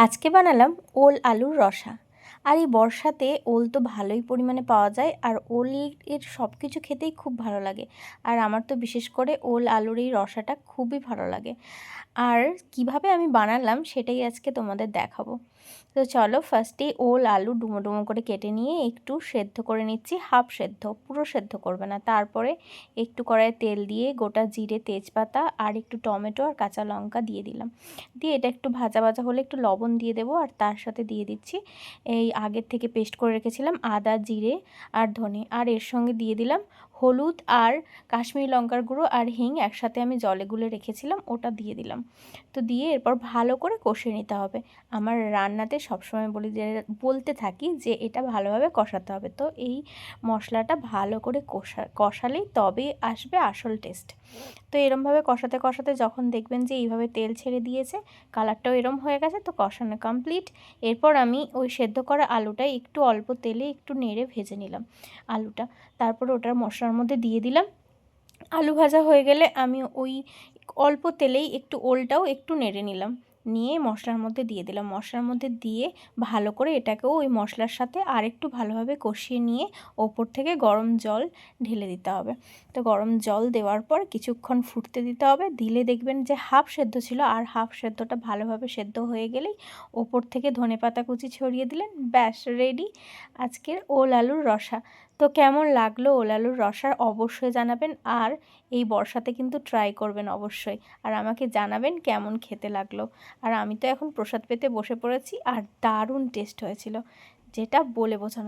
আজকে বানালাম ওল আলুর রসা। আর এই বর্ষাতে ওল তো ভালোই পরিমাণে পাওয়া যায়, আর ওল এর সব কিছু খেতেই খুব ভালো লাগে। আর আমার তো বিশেষ করে ওল আলুর এই রসাটা খুবই ভালো লাগে। আর কিভাবে আমি বানালাম সেটাই আজকে তোমাদের দেখাবো। তো চলো, ফার্স্টেই ওল আলু ডুমো ডুমো করে কেটে নিয়ে একটু সেদ্ধ করে নিচ্ছি, হাফ সেদ্ধ, পুরো সেদ্ধ করবে না। তারপরে একটু কড়াইয়ে তেল দিয়ে গোটা জিরে, তেজপাতা আর একটু টমেটো আর কাঁচা লঙ্কা দিয়ে দিলাম। দিয়ে এটা একটু ভাজা ভাজা হলে একটু লবণ দিয়ে দেবো, আর তার সাথে দিয়ে দিচ্ছি এই আগের থেকে পেস্ট করে রেখেছিলাম আদা, জিরে আর ধনে। আর এর সঙ্গে দিয়ে দিলাম হলুদ আর কাশ্মীরি লঙ্কার গুঁড়ো আর হিং একসাথে আমি জলে গুলে রেখেছিলাম, ওটা দিয়ে দিলাম। তো দিয়ে এরপর ভালো করে কষিয়ে নিতে হবে। আমার রান্নাতে সবসময় বলতে থাকি যে এটা ভালোভাবে কষাতে হবে। তো এই মশলাটা ভালো করে কষালেই তবে আসবে আসল টেস্ট। তো এরমভাবে কষাতে কষাতে যখন দেখবেন যে এইভাবে তেল ছেড়ে দিয়েছে, কালারটাও এরম হয়ে গেছে, তো কষানো কমপ্লিট। এরপর আমি ওই সেদ্ধ করা আলুটা একটু অল্প তেলে একটু নেড়ে ভেজে নিলাম আলুটা। তারপর ওটার মশলার মধ্যে দিয়ে দিলাম। আলু ভাজা হয়ে গেলে আমি ওই অল্প তেলেই একটু ওলটাও একটু নেড়ে নিলাম, নিয়ে মশলার মধ্যে দিয়ে দিলাম। মশলার মধ্যে দিয়ে ভালো করে এটাকেও ওই মশলার সাথে আর একটু ভালোভাবে কষিয়ে নিয়ে ওপর থেকে গরম জল ঢেলে দিতে হবে। তো গরম জল দেওয়ার পর কিছুক্ষণ ফুটতে দিতে হবে। দিলে দেখবেন যে হাফ সেদ্ধ ছিল, আর হাফ সেদ্ধটা ভালোভাবে সেদ্ধ হয়ে গেলেই ওপর থেকে ধনেপাতা কুচি ছড়িয়ে দিলেন, ব্যাস রেডি আজকের ওল আলুর রসা। তো কেমন লাগলো ওল আলুর রসা অবশ্যই জানাবেন, আর এই বর্ষাতে কিন্তু ট্রাই করবেন অবশ্যই, আর আমাকে জানাবেন কেমন খেতে লাগলো। আর আমি তো এখন প্রসাদ পেতে বসে পড়েছি, আর দারুণ টেস্ট হয়েছিল, যেটা বলে বোঝানো